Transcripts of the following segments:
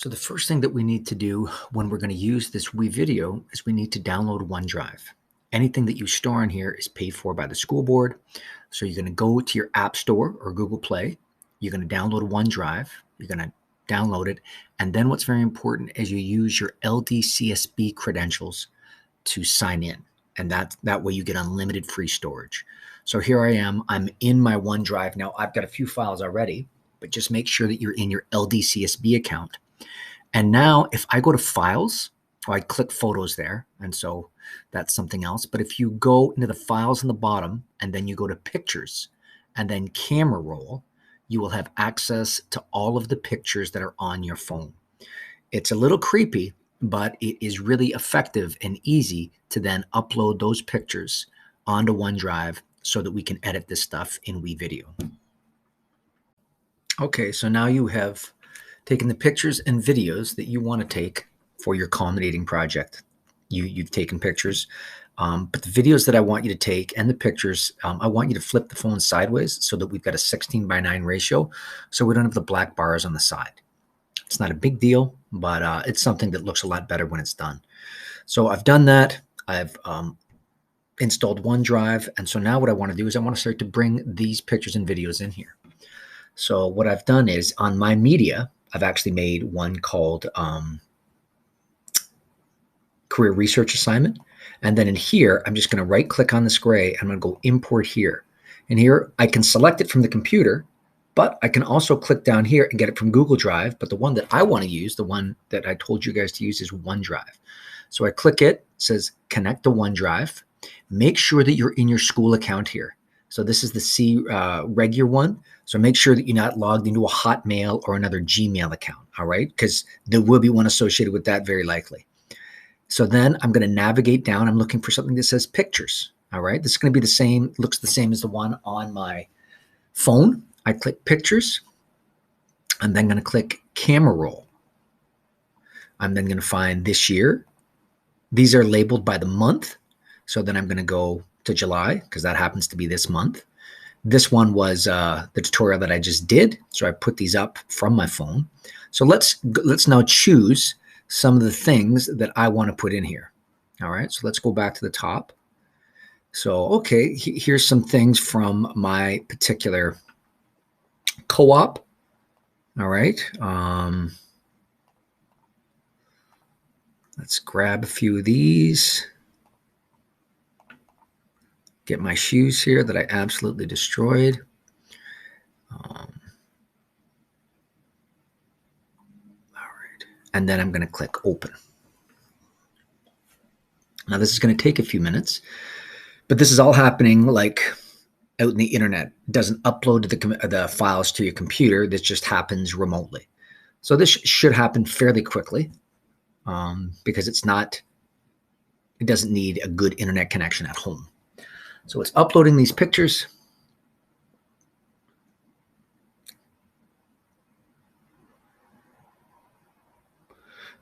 So the first thing that we need to do when we're going to use this WeVideo is we need to download OneDrive. Anything that you store in here is paid for by the school board. So you're going to go to your App Store or Google Play. You're going to download OneDrive. You're going to download it. And then what's very important is you use your LDCSB credentials to sign in. And that way you get unlimited free storage. So here I am. I'm in my OneDrive. Now I've got a few files already, but just make sure that you're in your LDCSB account. And now if I go to files, I click photos there. And so that's something else. But if you go into the files on the bottom and then you go to pictures and then camera roll, you will have access to all of the pictures that are on your phone. It's a little creepy, but it is really effective and easy to then upload those pictures onto OneDrive so that we can edit this stuff in WeVideo. Okay, so now you have taken the pictures and videos that you want to take for your culminating project. You've taken pictures, but the videos that I want you to take and the pictures, I want you to flip the phone sideways so that we've got a 16:9 ratio so we don't have the black bars on the side. It's not a big deal, but it's something that looks a lot better when it's done. So I've done that. I've installed OneDrive. And so now what I want to do is I want to start to bring these pictures and videos in here. So what I've done is on my media, I've actually made one called Career Research Assignment. And then in here, I'm just going to right click on this gray. I'm going to go import here. And here I can select it from the computer, but I can also click down here and get it from Google Drive. But the one that I want to use, the one that I told you guys to use, is OneDrive. So I click it, it says connect to OneDrive. Make sure that you're in your school account here. So this is the C regular one. So make sure that you're not logged into a Hotmail or another Gmail account, all right? Because there will be one associated with that very likely. So then I'm going to navigate down. I'm looking for something that says pictures, all right? This is going to be the same, looks the same as the one on my phone. I click pictures. I'm then going to click camera roll. I'm then going to find this year. These are labeled by the month. So then I'm going to go to July because that happens to be this month. This one was the tutorial that I just did. So I put these up from my phone. So let's now choose some of the things that I want to put in here. All right, so let's go back to the top. So, okay, here's some things from my particular co-op. All right. Let's grab a few of these. Get my shoes here that I absolutely destroyed. All right. And then I'm going to click open. Now this is going to take a few minutes, but this is all happening like out in the internet. It doesn't upload the files to your computer. This just happens remotely. So this should happen fairly quickly because it doesn't need a good internet connection at home. So it's uploading these pictures.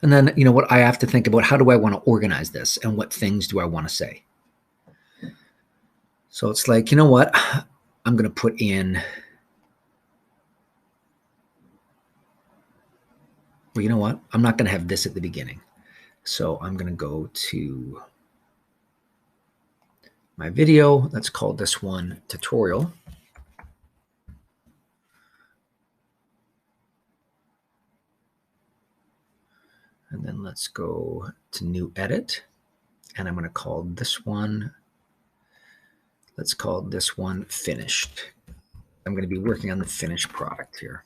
And then, you know what, I have to think about how do I want to organize this and what things do I want to say? So it's like, you know what, I'm going to put in, well, you know what, I'm not going to have this at the beginning. So I'm going to go to my video. Let's call this one tutorial. And then let's go to new edit. And I'm going to call this one, let's call this one finished. I'm going to be working on the finished product here.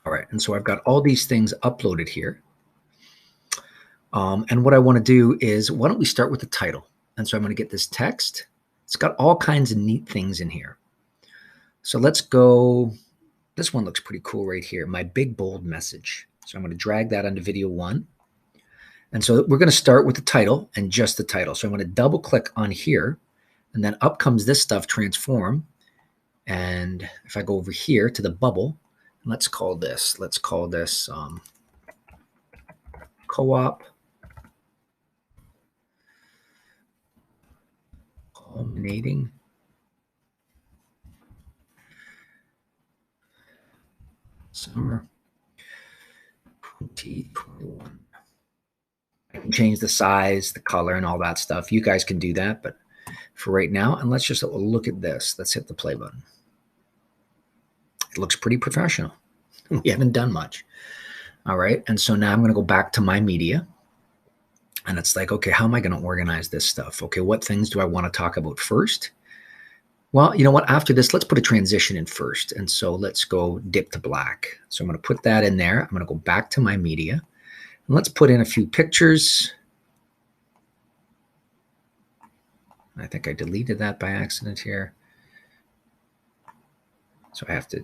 All right. And so I've got all these things uploaded here. And what I want to do is, why don't we start with the title? And so I'm going to get this text. It's got all kinds of neat things in here. So let's go. This one looks pretty cool right here. My big bold message. So I'm going to drag that onto video one. And so we're going to start with the title and just the title. So I'm going to double click on here and then up comes this stuff, transform. And if I go over here to the bubble, let's call this co-op culminating summer 2021. I can change the size, the color, and all that stuff. You guys can do that, but for right now, and let's just look at this. Let's hit the play button. It looks pretty professional. We haven't done much. All right, and so now I'm going to go back to my media. And it's like, okay, how am I going to organize this stuff? Okay, what things do I want to talk about first? Well, you know what? After this, let's put a transition in first. And so let's go dip to black. So I'm going to put that in there. I'm going to go back to my media. And let's put in a few pictures. I think I deleted that by accident here. So I have to,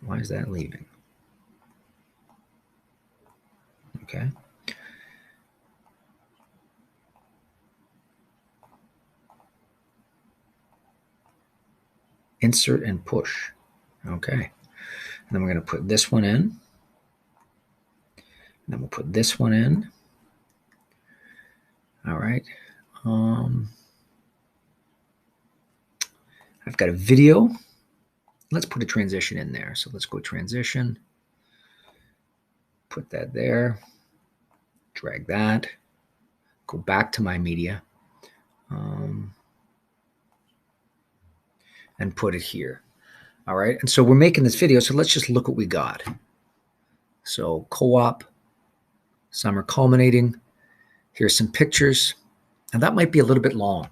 why is that leaving? Okay. Insert and push. Okay. And then we're going to put this one in. And then we'll put this one in. All right. I've got a video. Let's put a transition in there. So let's go transition. Put that there. Drag that. Go back to my media. And put it here. All right. And so we're making this video. So let's just look what we got. So co-op, summer culminating. Here's some pictures. And that might be a little bit long.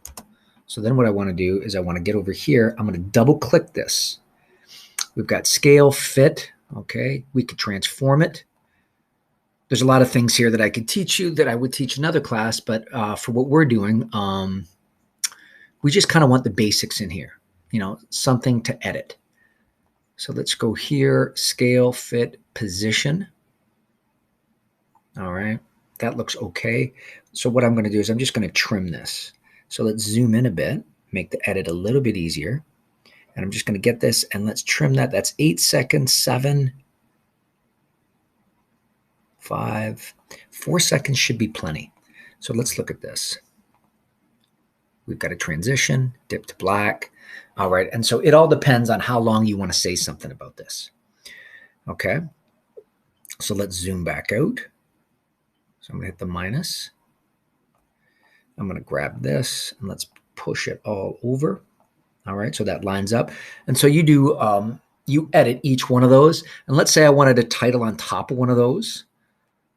So then what I want to do is I want to get over here. I'm going to double click this. We've got scale, fit. Okay. We could transform it. There's a lot of things here that I could teach you that I would teach another class. But for what we're doing, we just kind of want the basics in here. You know, something to edit. So let's go here, scale, fit, position. All right, that looks okay. So what I'm going to do is I'm just going to trim this. So let's zoom in a bit, make the edit a little bit easier. And I'm just going to get this and let's trim that. That's 8 seconds, 7, 5, 4 seconds should be plenty. So let's look at this. We've got a transition, dip to black. All right, and so it all depends on how long you want to say something about this. Okay, so let's zoom back out. So I'm going to hit the minus. I'm going to grab this and let's push it all over. All right, so that lines up. And so you do, you edit each one of those. And let's say I wanted a title on top of one of those.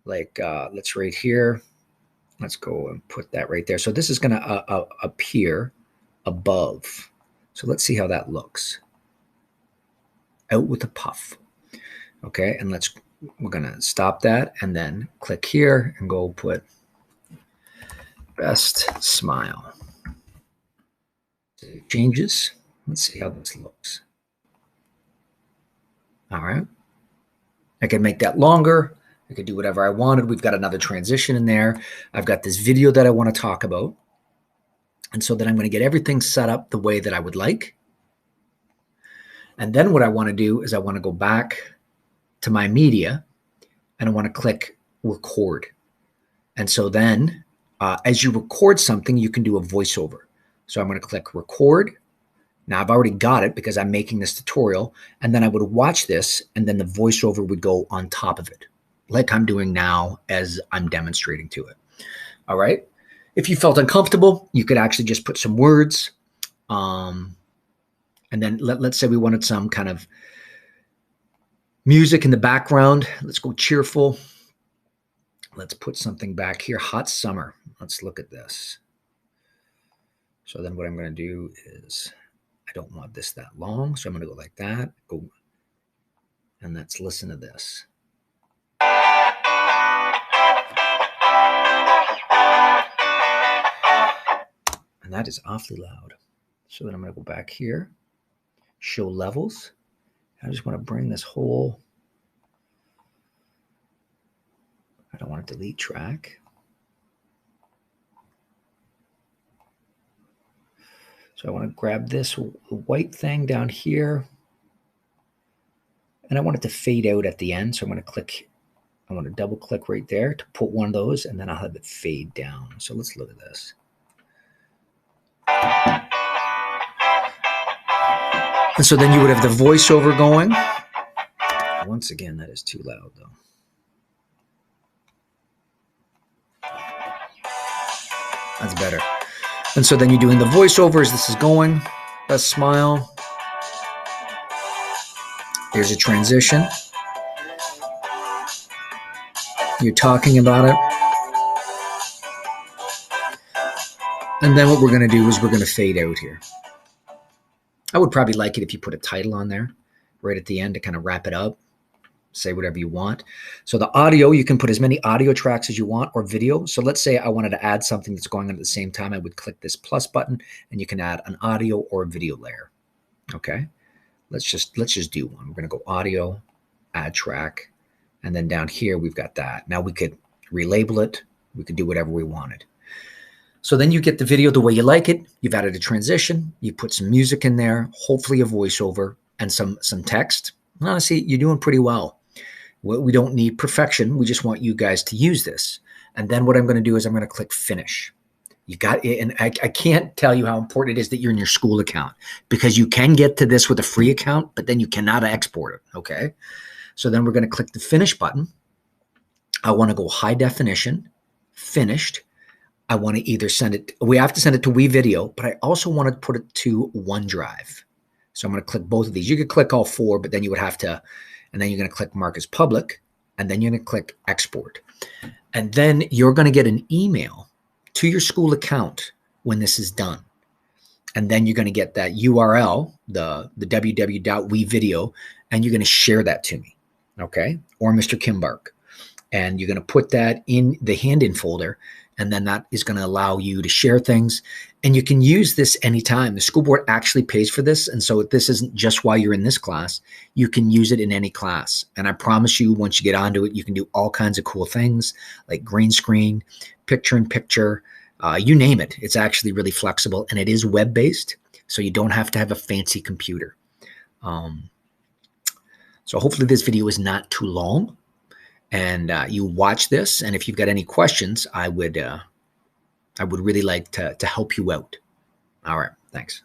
Like, let's right here. Let's go and put that right there. So this is going to appear above. So let's see how that looks. Out with a puff. Okay, and we're going to stop that and then click here and go put best smile. Changes. Let's see how this looks. All right. I can make that longer. I could do whatever I wanted. We've got another transition in there. I've got this video that I want to talk about. And so then I'm going to get everything set up the way that I would like. And then what I want to do is I want to go back to my media and I want to click record. And so then as you record something, you can do a voiceover. So I'm going to click record. Now I've already got it because I'm making this tutorial. And then I would watch this and then the voiceover would go on top of it, like I'm doing now as I'm demonstrating to it. All right. If you felt uncomfortable, you could actually just put some words. And then let's say we wanted some kind of music in the background. Let's go cheerful. Let's put something back here. Hot summer. Let's look at this. So then what I'm going to do is I don't want this that long. So I'm going to go like that. Go. And let's listen to this. And that is awfully loud. So then I'm going to go back here, show levels. I just want to bring this whole, I don't want to delete track. So I want to grab this white thing down here. And I want it to fade out at the end. So I'm going to click, I want to double click right there to put one of those and then I'll have it fade down. So let's look at this. And so then you would have the voiceover going. Once again, that is too loud though. That's better. And so then you're doing the voiceover as this is going. Best smile. Here's a transition. You're talking about it. And then what we're going to do is we're going to fade out here. I would probably like it if you put a title on there right at the end to kind of wrap it up. Say whatever you want. So the audio, you can put as many audio tracks as you want or video. So let's say I wanted to add something that's going on at the same time. I would click this plus button and you can add an audio or a video layer. Okay. Let's just do one. We're going to go audio, add track. And then down here, we've got that. Now we could relabel it. We could do whatever we wanted. So then you get the video the way you like it. You've added a transition. You put some music in there, hopefully a voiceover and some text. Honestly, you're doing pretty well. We don't need perfection. We just want you guys to use this. And then what I'm going to do is I'm going to click finish. You got it. And I can't tell you how important it is that you're in your school account, because you can get to this with a free account, but then you cannot export it. Okay. So then we're going to click the finish button. I want to go high definition, finished. I want to either send it, we have to send it to WeVideo, but I also want to put it to OneDrive. So I'm going to click both of these. You could click all four, but then you would have to, and then you're going to click mark as public, and then you're going to click export. And then you're going to get an email to your school account when this is done. And then you're going to get that URL, the www.wevideo, and you're going to share that to me, okay? Or Mr. Kimbark. And you're going to put that in the hand-in folder, and then that is going to allow you to share things. And you can use this anytime. The school board actually pays for this. And so this isn't just while you're in this class. You can use it in any class. And I promise you, once you get onto it, you can do all kinds of cool things like green screen, picture-in-picture, you name it. It's actually really flexible, and it is web-based, so you don't have to have a fancy computer. So hopefully this video is not too long, and you watch this. And if you've got any questions, I would really like to help you out. All right, thanks.